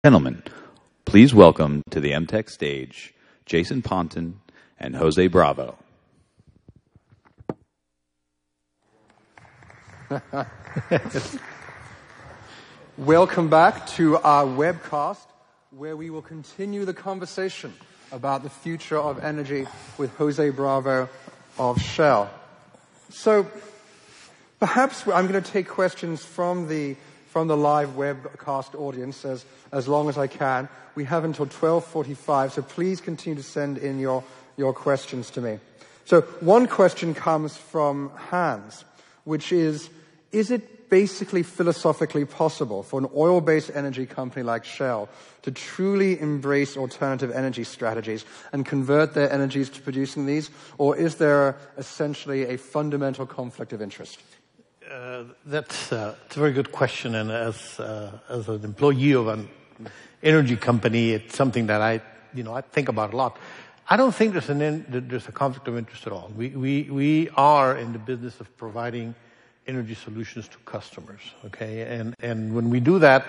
Gentlemen, please welcome to the EmTech stage, Jason Pontin and Jose Bravo. Welcome back to our webcast, where we will continue the conversation about the future of energy with Jose Bravo of Shell. So, perhaps I'm going to take questions from the live webcast audience as long as I can. We have until 12:45, so please continue to send in your questions to me. So one question comes from Hans, which is it basically philosophically possible for an oil-based energy company like Shell to truly embrace alternative energy strategies and convert their energies to producing these, or is there essentially a fundamental conflict of interest? That's a very good question, and as an employee of an energy company, it's something that I think about a lot. I don't think there's a conflict of interest at all. We are in the business of providing energy solutions to customers, okay? And when we do that,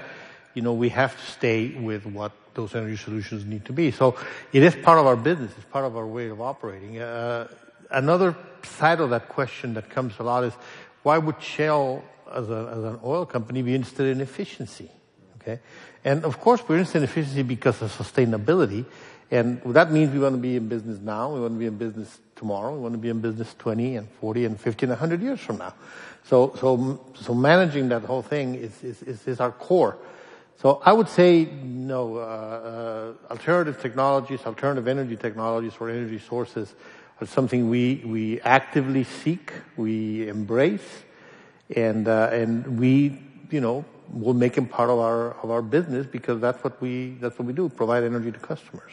we have to stay with what those energy solutions need to be. So it is part of our business. It's part of our way of operating. Another side of that question that comes a lot is, why would Shell, as an oil company, be interested in efficiency? Okay, and of course we're interested in efficiency because of sustainability, and that means we want to be in business now. We want to be in business tomorrow. We want to be in business 20 and 40 and 50 and 100 years from now. So managing that whole thing is our core. So I would say no. Alternative technologies, alternative energy technologies, or energy sources are something we actively seek, we embrace, and we will make them part of our business, because that's what we do, provide energy to customers.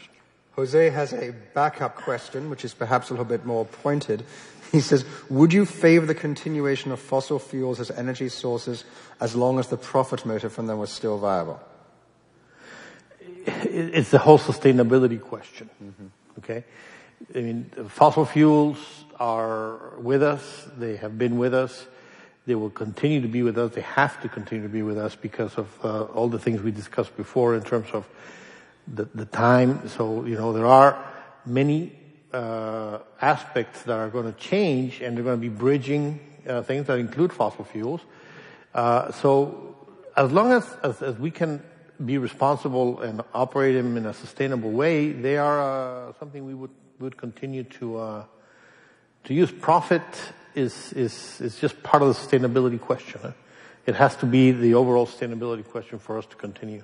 Jose has a backup question, which is perhaps a little bit more pointed. He says, would you favor the continuation of fossil fuels as energy sources as long as the profit motive from them was still viable? It's the whole sustainability question, okay? I mean, fossil fuels are with us. They have been with us. They will continue to be with us. They have to continue to be with us because of all the things we discussed before in terms of the time. So, there are many aspects that are going to change, and they're going to be bridging things that include fossil fuels. So as long as we can be responsible and operate them in a sustainable way, they are something we would continue to use. Profit is just part of the sustainability question. It has to be the overall sustainability question for us to continue.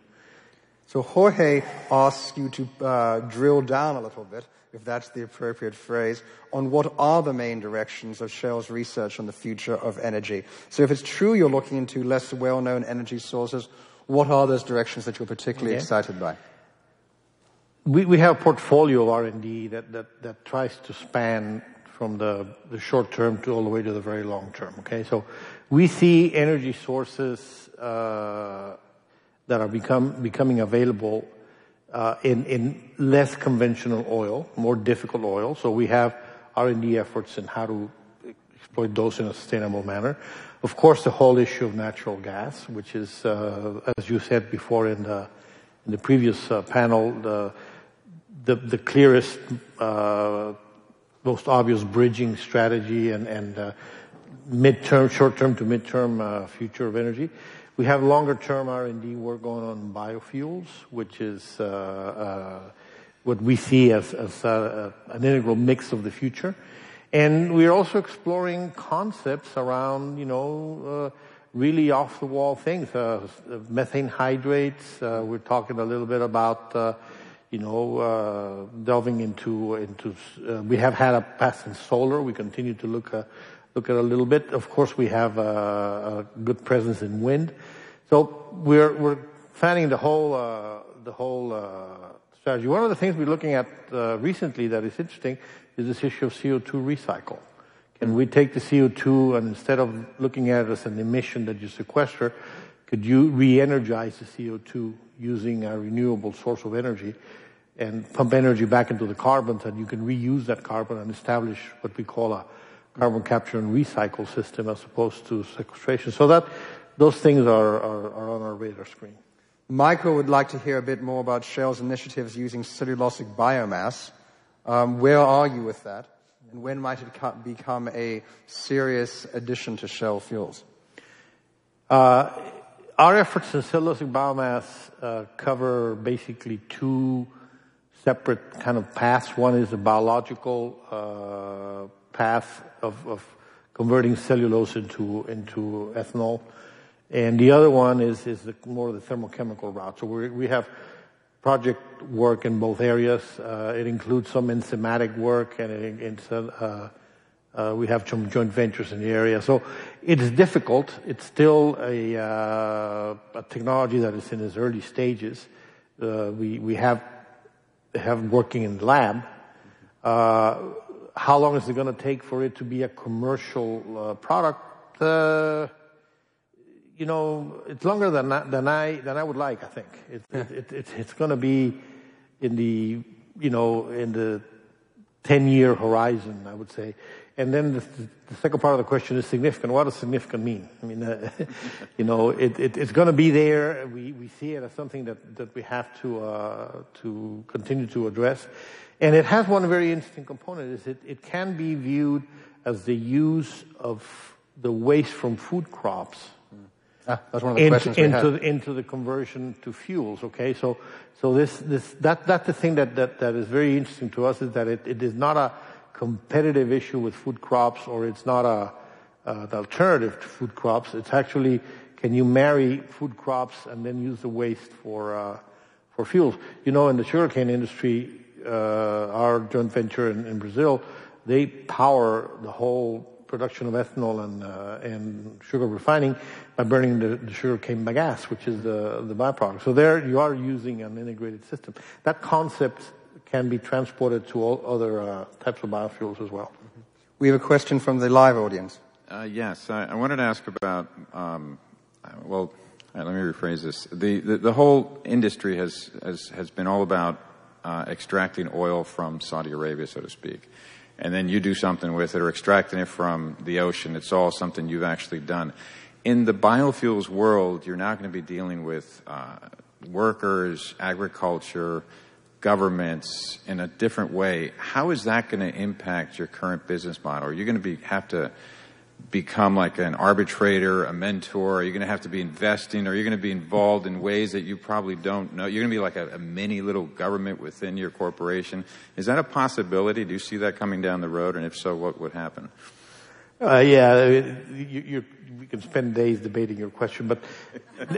So Jorge asks you to drill down a little bit, if that's the appropriate phrase, on what are the main directions of Shell's research on the future of energy. So if it's true you're looking into less well-known energy sources, what are those directions that you're particularly excited by? We have a portfolio of R&D that tries to span from the short term to all the way to the very long term, okay? So we see energy sources that are becoming available in less conventional oil, more difficult oil. So we have R&D efforts in how to exploit those in a sustainable manner. Of course, the whole issue of natural gas, which is, as you said before in the previous panel, the clearest, most obvious bridging strategy and short-term to mid-term future of energy. We have longer-term R&D work going on in biofuels, which is what we see as an integral mix of the future. And we're also exploring concepts around, really off-the-wall things. Methane hydrates. We're talking a little bit about, delving into. We have had a pass in solar. We continue to look at a little bit. Of course, we have a good presence in wind. So we're fanning the whole strategy. One of the things we're looking at recently that is interesting is this issue of CO2 recycle. Can we take the CO2 and instead of looking at it as an emission that you sequester, could you re-energize the CO2 using a renewable source of energy and pump energy back into the carbon so that you can reuse that carbon and establish what we call a carbon capture and recycle system as opposed to sequestration. So that those things are on our radar screen. Michael would like to hear a bit more about Shale's initiatives using cellulosic biomass. Where are you with that? And when might it become a serious addition to Shale fuels? Our efforts in cellulosic biomass cover basically two separate kind of paths. One is a biological path of converting cellulose into ethanol, and the other one is more of the thermochemical route. So we have project work in both areas. It includes some enzymatic work, and we have some joint ventures in the area. So it is difficult. It's still a technology that is in its early stages. We have working in the lab. How long is it going to take for it to be a commercial product? It's longer than I would like. I think it's going to be in the 10-year horizon, I would say. And then the second part of the question is significant. What does significant mean? I mean, it's going to be there. We see it as something that we have to continue to address. And it has one very interesting component, is it can be viewed as the use of the waste from food crops that's one of the questions we had. into the conversion to fuels. Okay, so that's the thing that is very interesting to us, is that it is not a competitive issue with food crops, or it's not the alternative to food crops. It's actually, can you marry food crops and then use the waste for fuels? In the sugarcane industry, our joint venture in Brazil, they power the whole production of ethanol and sugar refining by burning the sugarcane bagasse, which is the byproduct. So there you are using an integrated system. That concept can be transported to all other types of biofuels as well. We have a question from the live audience. Yes, I wanted to ask about, let me rephrase this. The whole industry has been all about extracting oil from Saudi Arabia, so to speak. And then you do something with it, or extracting it from the ocean. It's all something you've actually done. In the biofuels world, you're now going to be dealing with workers, agriculture, governments in a different way. How is that going to impact your current business model? Are you going to have to become like an arbitrator, a mentor? Are you going to have to be investing? Are you going to be involved in ways that you probably don't know? You're going to be like a mini little government within your corporation. Is that a possibility? Do you see that coming down the road? And if so, what would happen? We can spend days debating your question, but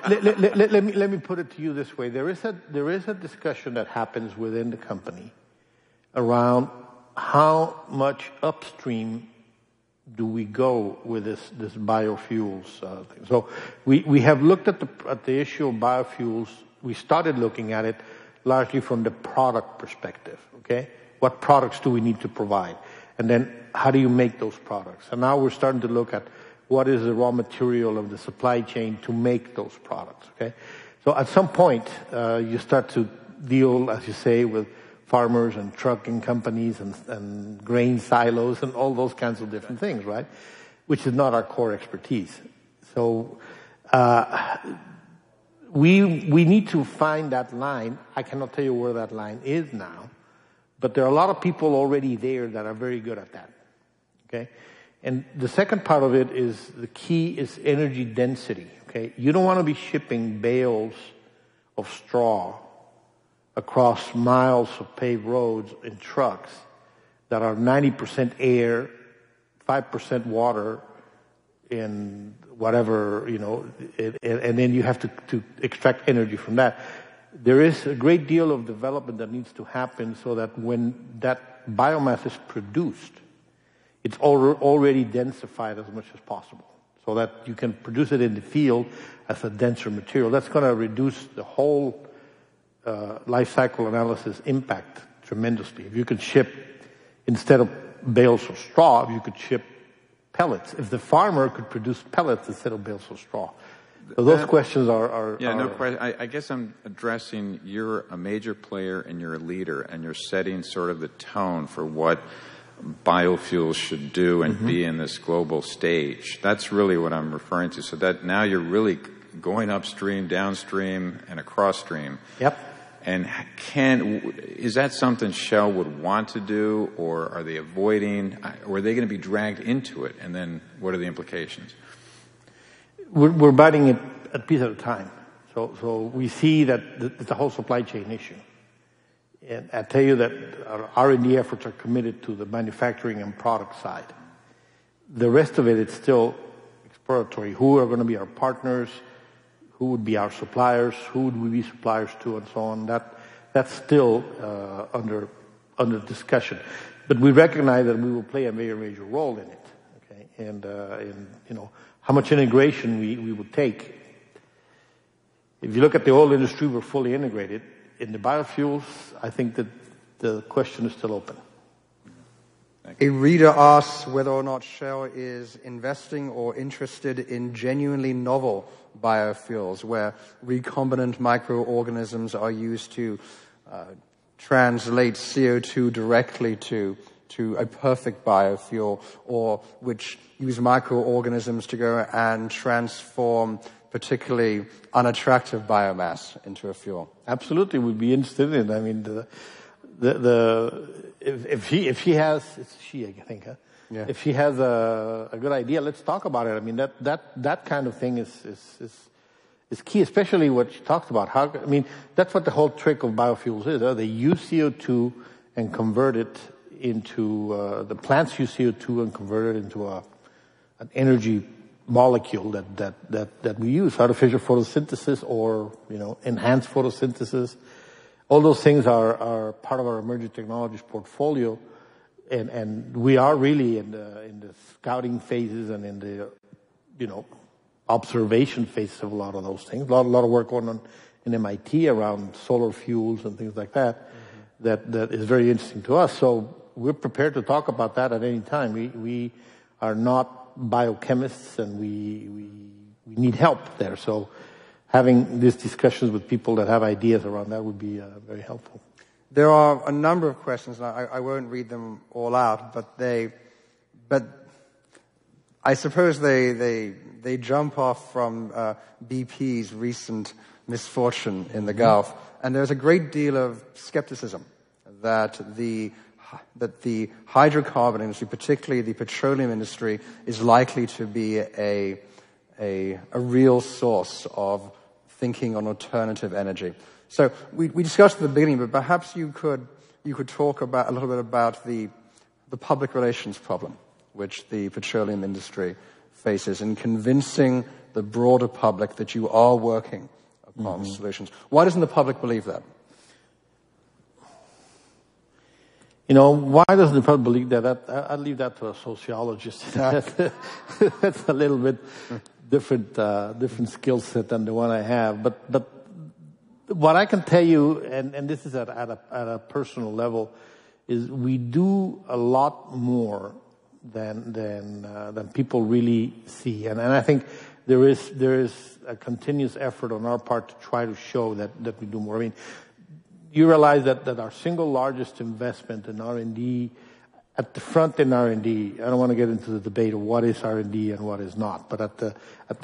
let me put it to you this way. There is a discussion that happens within the company around how much upstream do we go with this biofuels thing. So we have looked at the issue of biofuels. We started looking at it largely from the product perspective. Okay, what products do we need to provide, and then how do you make those products? And now we're starting to look at what is the raw material of the supply chain to make those products. Okay, so at some point you start to deal, as you say, with farmers and trucking companies and grain silos and all those kinds of different things, right? Which is not our core expertise. So we need to find that line. I cannot tell you where that line is now, but there are a lot of people already there that are very good at that. Okay? And the second part of it is, the key is energy density. Okay? You don't want to be shipping bales of straw across miles of paved roads in trucks that are 90% air, 5% water, in whatever, and then you have to extract energy from that. There is a great deal of development that needs to happen so that when that biomass is produced, it's already densified as much as possible, so that you can produce it in the field as a denser material. That's going to reduce the whole life cycle analysis impact tremendously. If you could ship, instead of bales of straw, if you could ship pellets. If the farmer could produce pellets instead of bales of straw. So those questions are... Yeah, no question. I guess I'm addressing, you're a major player and you're a leader, and you're setting sort of the tone for what biofuels should do and be in this global stage. That's really what I'm referring to. So that now you're really going upstream, downstream, and across stream. Yep. And is that something Shell would want to do, or are they avoiding, or are they going to be dragged into it? And then what are the implications? We're biting it a piece at a time. So we see that it's a whole supply chain issue. And I tell you that our R&D efforts are committed to the manufacturing and product side. The rest of it is still exploratory. Who are going to be our partners? Who would be our suppliers? Who would we be suppliers to, and so on? That's still under discussion. But we recognize that we will play a very major role in it. Okay, and how much integration we would take. If you look at the oil industry, we're fully integrated. In the biofuels, I think that the question is still open. A reader asks whether or not Shell is investing or interested in genuinely novel biofuels, where recombinant microorganisms are used to translate CO2 directly to a perfect biofuel, or which use microorganisms to go and transform particularly unattractive biomass into a fuel. Absolutely, we'd be interested in it. I mean, if she has, it's she, I think, huh? Yeah. If she has a good idea, let's talk about it. I mean, that kind of thing is key, especially what she talked about. That's what the whole trick of biofuels is. They use CO2 and convert it into the plants use CO2 and convert it into an energy molecule that we use, artificial photosynthesis or enhanced photosynthesis. All those things are part of our emerging technologies portfolio, and we are really in the scouting phases and in the observation phases of a lot of those things. A lot of work going on in MIT around solar fuels and things like that. Mm-hmm. That is very interesting to us. So we're prepared to talk about that at any time. We are not biochemists, and we need help there. So having these discussions with people that have ideas around that would be very helpful. There are a number of questions, and I won't read them all out, but I suppose they jump off from BP's recent misfortune in the Gulf, and there's a great deal of skepticism that the hydrocarbon industry, particularly the petroleum industry, is likely to be a real source of thinking on alternative energy. So we discussed at the beginning, but perhaps you could talk about a little bit about the public relations problem which the petroleum industry faces in convincing the broader public that you are working upon solutions. Why doesn't the public believe that? Why doesn't the public believe that? I'd leave that to a sociologist. That's a little bit different skill set than the one I have. But what I can tell you, and this is at a personal level, is we do a lot more than people really see, and I think there is a continuous effort on our part to try to show that we do more. I mean, you realize that our single largest investment in R&D, at the front in R&D, I don't want to get into the debate of what is R&D and what is not, but at the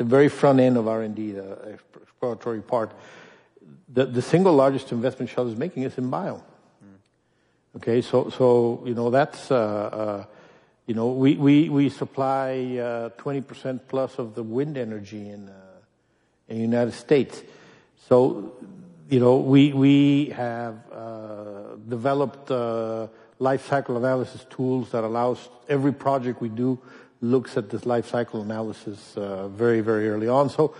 very front end of R&D, the exploratory part, the single largest investment Shell is making is in bio. Okay, so that's we supply 20% plus of the wind energy in the United States. So we have developed life cycle analysis tools that allows every project we do looks at this life cycle analysis very, very early on. So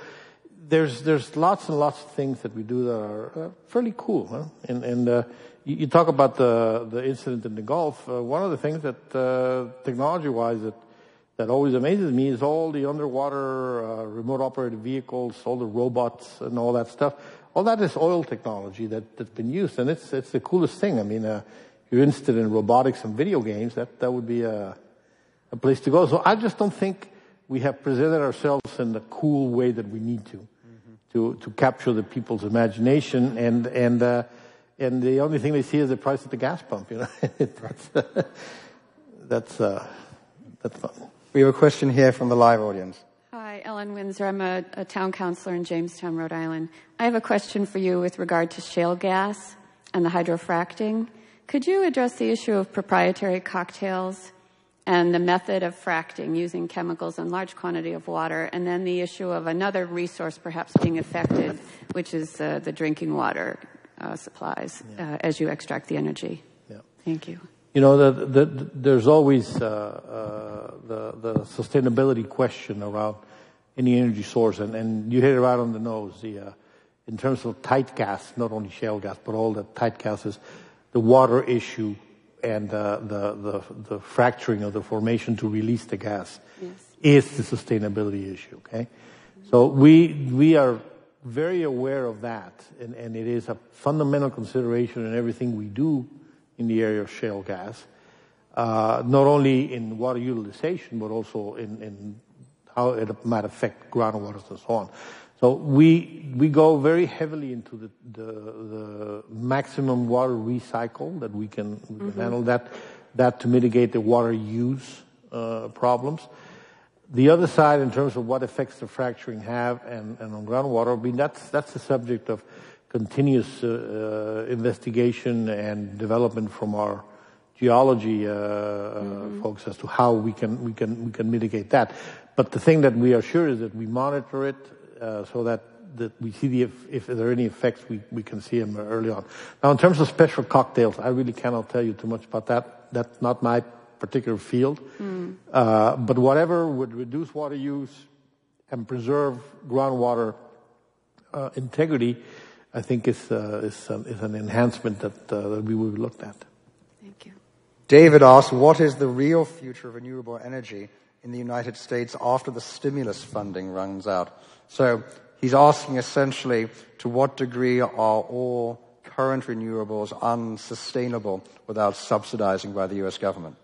there's lots and lots of things that we do that are fairly cool. Huh? And you talk about the incident in the Gulf. One of the things that technology-wise that always amazes me is all the underwater remote operated vehicles, all the robots and all that stuff. All that is oil technology that's been used, and it's the coolest thing. I mean, if you're interested in robotics and video games, that would be a place to go. So I just don't think we have presented ourselves in the cool way that we need to capture the people's imagination, and the only thing they see is the price at the gas pump. That's fun. We have a question here from the live audience. Hi, Ellen Windsor. I'm a town councilor in Jamestown, Rhode Island. I have a question for you with regard to shale gas and the hydrofracking. Could you address the issue of proprietary cocktails and the method of fracking using chemicals and large quantity of water, and then the issue of another resource perhaps being affected, which is the drinking water supplies as you extract the energy? Yeah. Thank you. You know, there's always the sustainability question around any energy source, and you hit it right on the nose. In terms of tight gas, not only shale gas, but all the tight gases, the water issue and the fracturing of the formation to release the gas is the sustainability issue. Okay, so we are very aware of that, and it is a fundamental consideration in everything we do in the area of shale gas, not only in water utilization, but also in how it might affect groundwaters and so on. So we go very heavily into the maximum water recycle that we can handle that to mitigate the water use problems. The other side, in terms of what effects the fracturing have and on groundwater, I mean that's the subject of continuous investigation and development from our geology folks as to how we can mitigate that. But the thing that we are sure is that we monitor it so that we see if there are any effects, we can see them early on. Now, in terms of special cocktails, I really cannot tell you too much about that. That's not my particular field. But whatever would reduce water use and preserve groundwater integrity, I think is an enhancement that we will look at. Thank you. David asks, what is the real future of renewable energy in the United States after the stimulus funding runs out? So he's asking essentially, to what degree are all current renewables unsustainable without subsidizing by the U.S. government?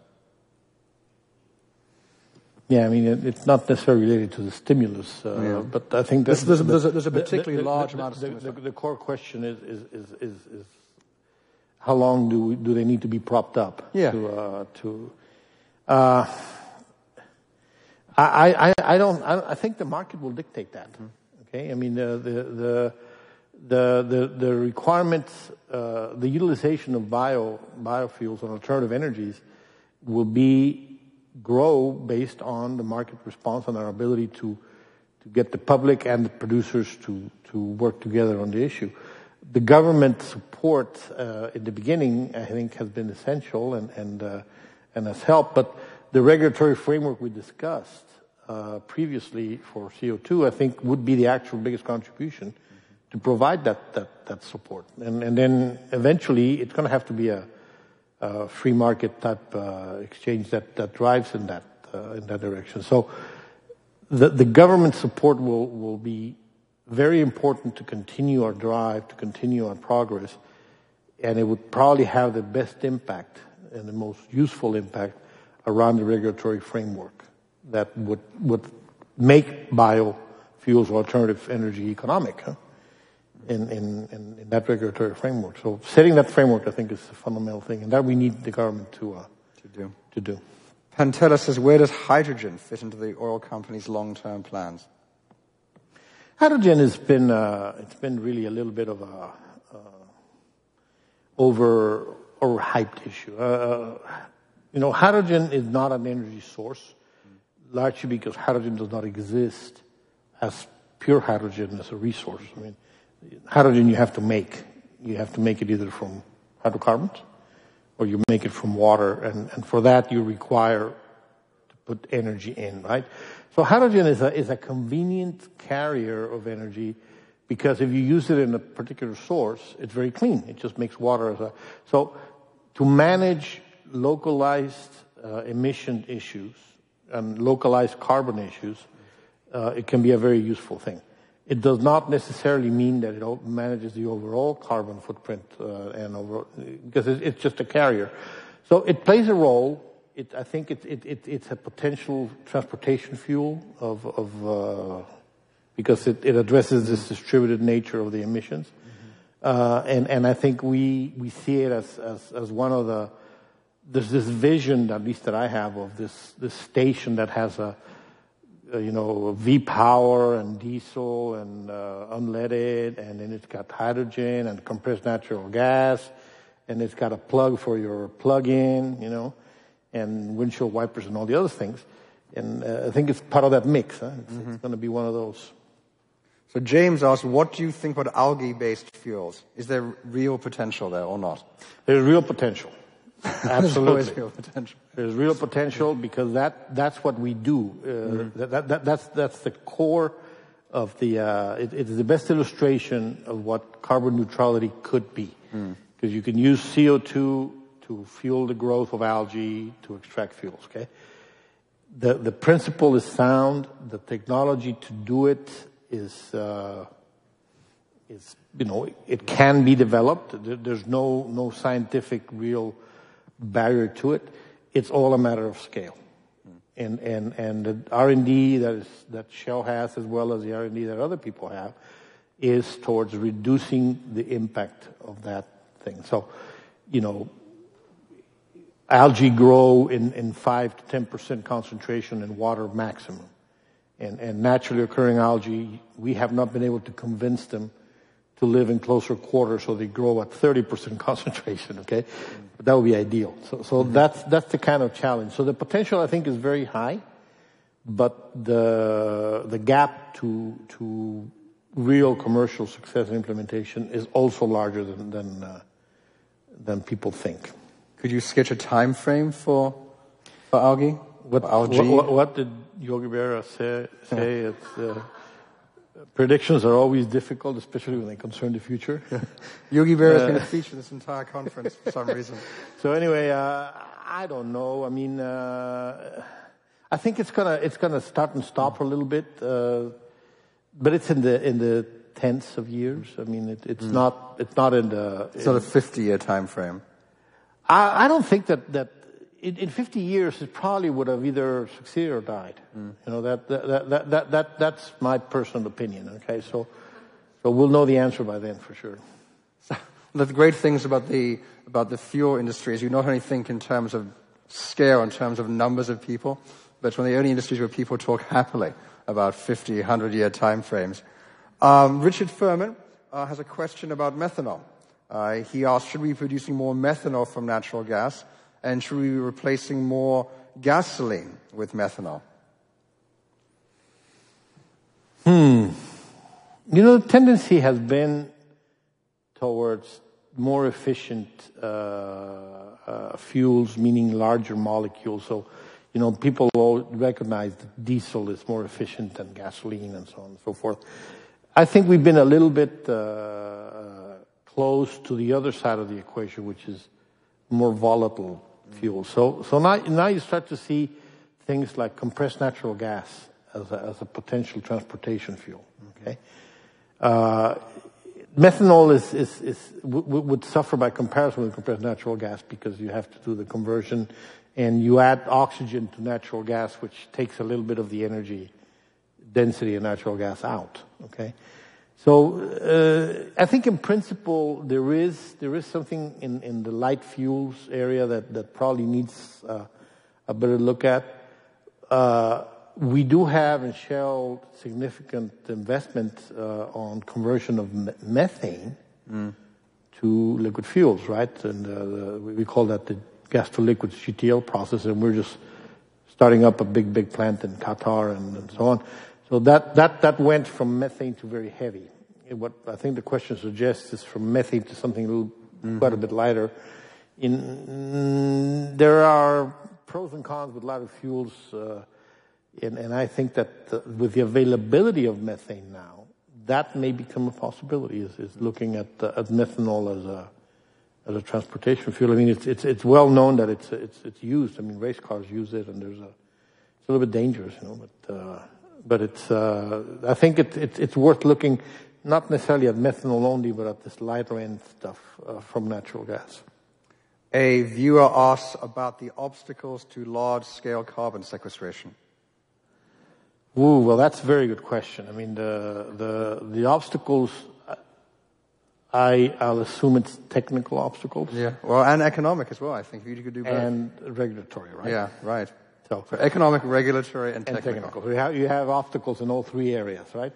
Yeah, I mean, it's not necessarily related to the stimulus, but I think that there's a particularly large amount of stimulus. The core question is how long do they need to be propped up? Yeah. I think the market will dictate that. Okay, I mean the requirements, the utilization of biofuels and alternative energies will grow based on the market response and our ability to get the public and the producers to work together on the issue. The government support in the beginning, I think, has been essential and has helped, but the regulatory framework we discussed previously for CO2, I think, would be the actual biggest contribution to provide that support. And then eventually it's going to have to be a free market type exchange that drives in that direction. So the government support will be very important to continue our drive, to continue our progress, and it would probably have the best impact and the most useful impact around the regulatory framework that would make biofuels or alternative energy economic in that regulatory framework. So setting that framework, I think, is a fundamental thing, and that we need the government to do. Pantella says, where does hydrogen fit into the oil companies' long-term plans? Hydrogen has been it's been really a little bit of a overhyped issue. Hydrogen is not an energy source, largely because hydrogen does not exist as pure hydrogen as a resource. I mean, hydrogen you have to make. You have to make it either from hydrocarbons or you make it from water, and for that you require to put energy in, right? So hydrogen is a convenient carrier of energy because if you use it in a particular source, it's very clean. It just makes water so to manage localized emission issues and localized carbon issues, it can be a very useful thing. It does not necessarily mean that it manages the overall carbon footprint because it's just a carrier. So it plays a role. I think it's a potential transportation fuel because it addresses this distributed nature of the emissions, and I think we see it as one of the. There's this vision, at least that I have, of this station that has V-power and diesel and unleaded, and then it's got hydrogen and compressed natural gas, and it's got a plug for your plug-in, and windshield wipers and all the other things. And I think it's part of that mix. Huh? It's going to be one of those. So James asked, what do you think about algae-based fuels? Is there real potential there or not? There's real potential. Absolutely. There's always real potential. There's real potential because that's what we do. That's the core of the. It is the best illustration of what carbon neutrality could be, because you can use CO2 to fuel the growth of algae to extract fuels. Okay, the principle is sound. The technology to do it is it can be developed. There's no scientific real barrier to it. It's all a matter of scale. And the R&D that Shell has, as well as the R&D that other people have, is towards reducing the impact of that thing. So, algae grow in 5 to 10% concentration in water maximum. And naturally occurring algae, we have not been able to convince them to live in closer quarters, so they grow at 30% concentration, okay? But that would be ideal. So that's the kind of challenge. So the potential, I think, is very high, but the gap to real commercial success and implementation is also larger than people think. Could you sketch a time frame for algae? What did Yogi Berra say? It's predictions are always difficult, especially when they concern the future. Yogi Berra is going to feature this entire conference for some reason. So anyway, I don't know. I mean, I think it's gonna start and stop a little bit, but it's in the tens of years. I mean, it's not in the. It's not a 50-year time frame. I don't think that in 50 years it probably would have either succeeded or died. That's my personal opinion. Okay, so we'll know the answer by then for sure. The great things about the fuel industry is you not only think in terms of scale, in terms of numbers of people, but it's one of the only industries where people talk happily about 50, 100-year time frames. Richard Furman has a question about methanol. He asked, should we be producing more methanol from natural gas? And should we be replacing more gasoline with methanol? The tendency has been towards more efficient fuels, meaning larger molecules. So, people all recognize that diesel is more efficient than gasoline and so on and so forth. I think we've been a little bit close to the other side of the equation, which is more volatile fuel. So now you start to see things like compressed natural gas as a potential transportation fuel. Okay, methanol would suffer by comparison with compressed natural gas because you have to do the conversion, and you add oxygen to natural gas, which takes a little bit of the energy density of natural gas out. Okay. So I think in principle there is something in the light fuels area that probably needs a better look at. We do have in Shell significant investment on conversion of methane to liquid fuels, right? And we call that the gas to liquids GTL process, and we're just starting up a big plant in Qatar and so on. So that went from methane to very heavy. What I think the question suggests is from methane to something quite a bit lighter. There are pros and cons with lighter fuels, and I think that with the availability of methane now, that may become a possibility. Is looking at methanol as a transportation fuel. I mean, it's well known that it's used. I mean, race cars use it, and it's a little bit dangerous, but it's, I think it's worth looking, not necessarily at methanol only, but at this lighter end stuff from natural gas. A viewer asks about the obstacles to large-scale carbon sequestration. Ooh, well, that's a very good question. I mean, the obstacles, I'll assume it's technical obstacles. Yeah, well, and economic as well, I think. You could do both. And regulatory, right? Yeah, right. So for economic, regulatory, and technical. So you have obstacles in all three areas, right?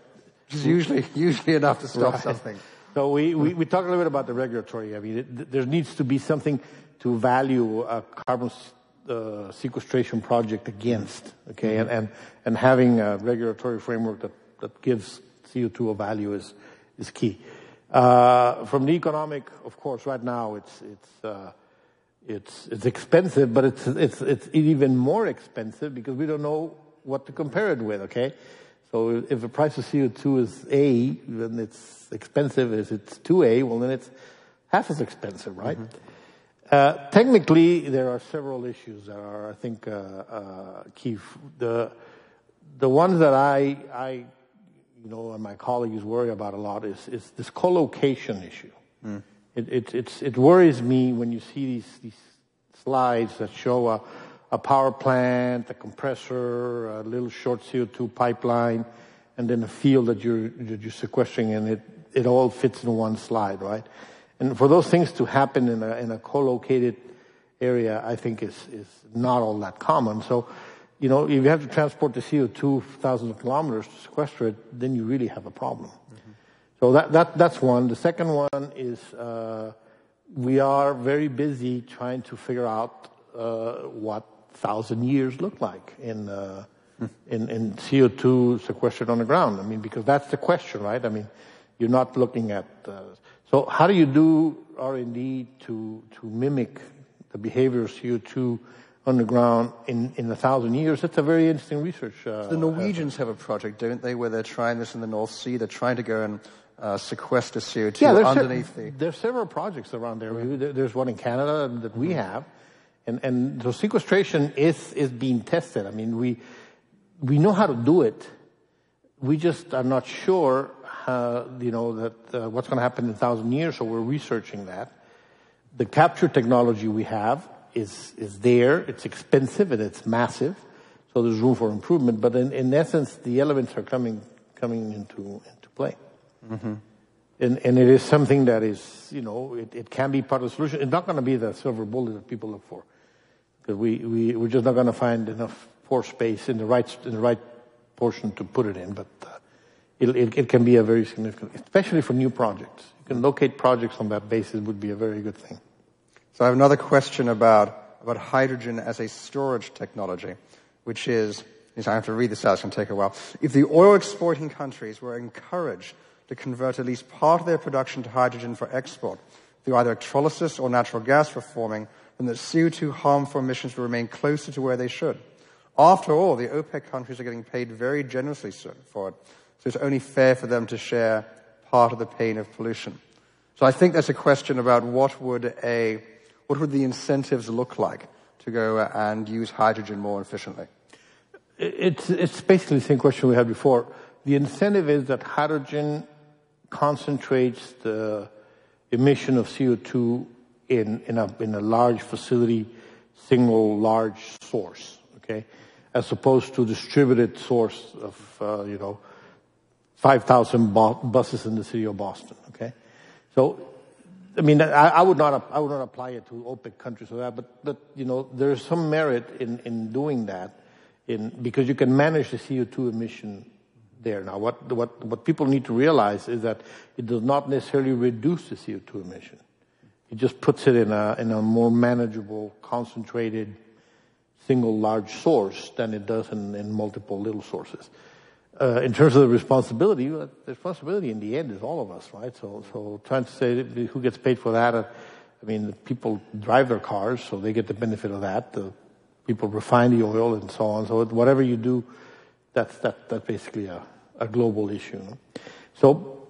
It's usually enough to stop something. So we talked a little bit about the regulatory. I mean, there needs to be something to value a carbon sequestration project against, okay? Mm-hmm. And having a regulatory framework that gives CO2 a value is key. From the economic, of course, right now it's expensive, but it's even more expensive because we don't know what to compare it with, okay? So if the price of CO2 is A, then it's expensive. If it's 2A, well, then it's half as expensive, right? Mm-hmm. Technically, there are several issues that are, I think, key. The ones that I and my colleagues worry about a lot is this co-location issue. Mm. It worries me when you see these slides that show a power plant, a compressor, a little short CO2 pipeline, and then a field that you're sequestering, and it all fits in one slide, right? And for those things to happen in a co-located area, I think is not all that common. So, if you have to transport the CO2 thousands of kilometers to sequester it, then you really have a problem. Mm-hmm. So that's one. The second one is we are very busy trying to figure out what 1,000 years look like in CO2 sequestered on the ground. I mean, because that's the question, right? I mean, you're not looking at. So how do you do R&D to mimic the behavior of CO2 on the ground in 1,000 years? That's a very interesting research. The Norwegians have a project, don't they, where they're trying this in the North Sea. They're trying to go and sequester CO2 underneath the... There's several projects around there. There's one in Canada that we have. And so sequestration is being tested. I mean, we know how to do it. We just are not sure, that what's going to happen in 1,000 years, so we're researching that. The capture technology we have is there. It's expensive and it's massive, so there's room for improvement. But in essence, the elements are coming into play. Mm-hmm. And it is something that is, it can be part of the solution. It's not going to be the silver bullet that people look for, because we're just not going to find enough pore space in the right portion to put it in. But it can be a very significant, especially for new projects. You can locate projects on that basis would be a very good thing. So I have another question about hydrogen as a storage technology, which is I have to read this out, it's going to take a while. If the oil exporting countries were encouraged to convert at least part of their production to hydrogen for export through either electrolysis or natural gas reforming, then the CO2 harmful emissions will remain closer to where they should. After all, the OPEC countries are getting paid very generously for it, so it's only fair for them to share part of the pain of pollution. So I think that's a question about what would the incentives look like to go and use hydrogen more efficiently? It's basically the same question we had before. The incentive is that hydrogen concentrates the emission of CO2 in a large facility, single large source, okay, as opposed to distributed source of 5,000 buses in the city of Boston, okay. So, I mean, I would not apply it to OPEC countries or that, but there is some merit in doing that, because you can manage the CO2 emission there. Now, what people need to realize is that it does not necessarily reduce the CO2 emission. It just puts it in a more manageable, concentrated, single large source than it does in multiple little sources. In terms of the responsibility in the end is all of us, right? So trying to say who gets paid for that, I mean, the people drive their cars, so they get the benefit of that. The people refine the oil and so on. So whatever you do, that's basically a global issue. No? So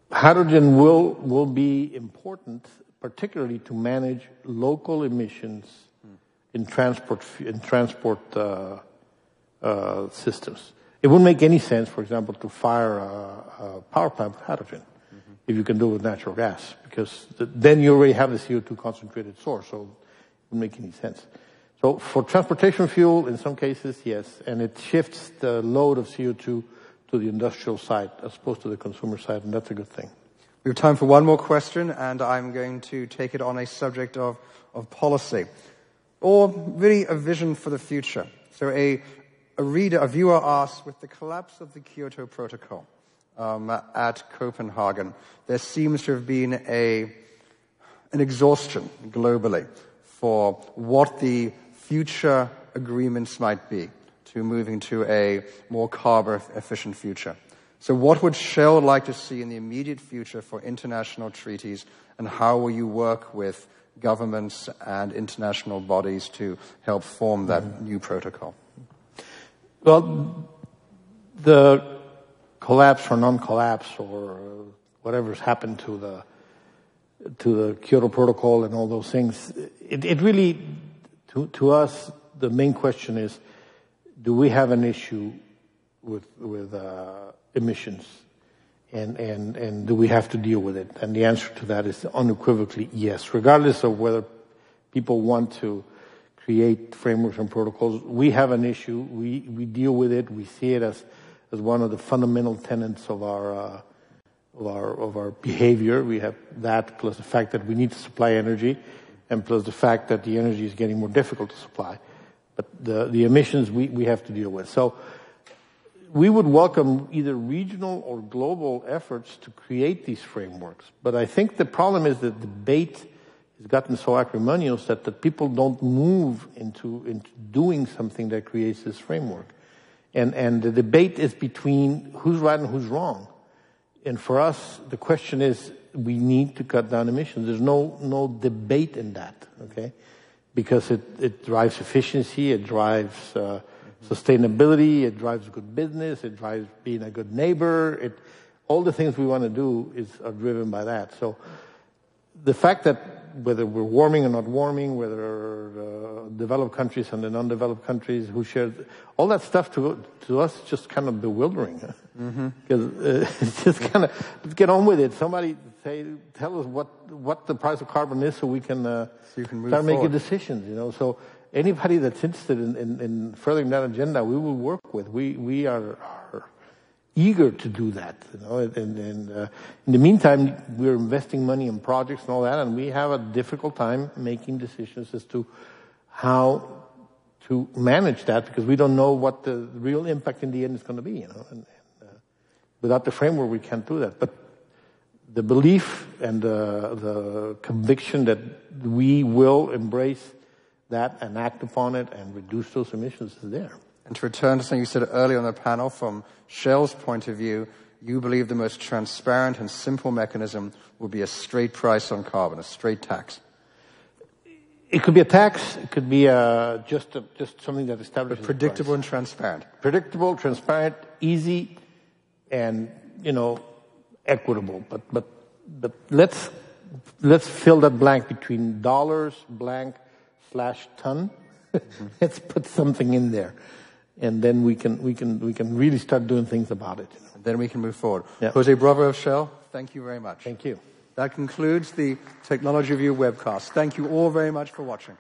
hydrogen will be important, particularly to manage local emissions in transport systems. It wouldn't make any sense, for example, to fire a power plant with hydrogen if you can do it with natural gas, because then you already have the CO2 concentrated source, so it wouldn't make any sense. So for transportation fuel, in some cases, yes, and it shifts the load of CO2 to the industrial side as opposed to the consumer side, and that's a good thing. We have time for one more question, and I'm going to take it on a subject of policy, or really a vision for the future. So a viewer asked, with the collapse of the Kyoto Protocol at Copenhagen, there seems to have been an exhaustion globally for what the future agreements might be to moving to a more carbon-efficient future. So what would Shell like to see in the immediate future for international treaties, and how will you work with governments and international bodies to help form that new protocol? Well, the collapse or non-collapse or whatever's happened to the Kyoto Protocol and all those things, it really, to us, the main question is, do we have an issue with emissions? And do we have to deal with it? And the answer to that is unequivocally yes. Regardless of whether people want to create frameworks and protocols, we have an issue. We deal with it. We see it as one of the fundamental tenets of our behavior. We have that, plus the fact that we need to supply energy, and plus the fact that the energy is getting more difficult to supply. But the emissions we have to deal with. So we would welcome either regional or global efforts to create these frameworks. But I think the problem is that the debate has gotten so acrimonious that the people don't move into doing something that creates this framework. And the debate is between who's right and who's wrong. And for us, the question is, we need to cut down emissions. There's no debate in that, okay? Because it drives efficiency, it drives sustainability, it drives good business, it drives being a good neighbor. All the things we want to do are driven by that. So the fact that whether we're warming or not warming, whether developed countries and the non-developed countries who share, all that stuff to us is just kind of bewildering. Because it's just kind of, let's get on with it. Somebody tell us what the price of carbon is so we can start making decisions, you know. So anybody that's interested in furthering that agenda, we will work with. We are eager to do that, you know. And in the meantime, we're investing money in projects and all that, and we have a difficult time making decisions as to how to manage that, because we don't know what the real impact in the end is going to be, you know. And without the framework, we can't do that. But the belief and the conviction that we will embrace that and act upon it and reduce those emissions is there. And to return to something you said earlier on the panel, from Shell's point of view, you believe the most transparent and simple mechanism will be a straight price on carbon, a straight tax. It could be a tax. It could be just something that establishes predictable and transparent. Predictable, transparent, easy, and, you know, equitable. But let's fill that blank between dollars blank / ton. Let's put something in there, and then we can really start doing things about it. And then we can move forward. Yeah. Jose Bravo of Shell, thank you very much. Thank you. That concludes the Technology Review webcast. Thank you all very much for watching.